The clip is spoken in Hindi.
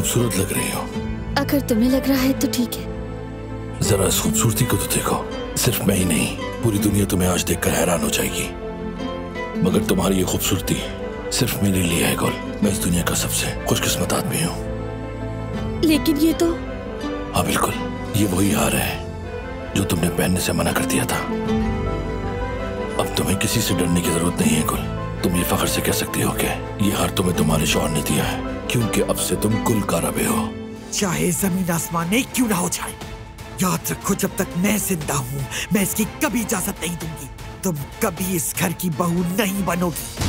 खूबसूरत लग रही हो। अगर तुम्हें लग रहा है तो ठीक है। जरा इस खूबसूरती को तो देखो। सिर्फ मैं ही नहीं, पूरी दुनिया तुम्हें आज देखकर हैरान हो जाएगी। मगर तुम्हारी ये खूबसूरती सिर्फ मेरे लिए है गुल। मैं इस दुनिया का सबसे खुशकिस्मत आदमी हूँ। लेकिन ये तो। हाँ बिल्कुल, ये वही हार है जो तुमने पहनने से मना कर दिया था। अब तुम्हें किसी से डरने की जरूरत नहीं है गुल। तुम ये फख्र से कह सकती हो कि ये हार तुम्हें तुम्हारे शौहर ने दिया है, क्योंकि अब से तुम गुल का रबे हो। चाहे जमीन आसमान एक क्यों ना हो जाए, याद रखो जब तक मैं जिंदा हूँ मैं इसकी कभी इजाजत नहीं दूंगी। तुम कभी इस घर की बहू नहीं बनोगी।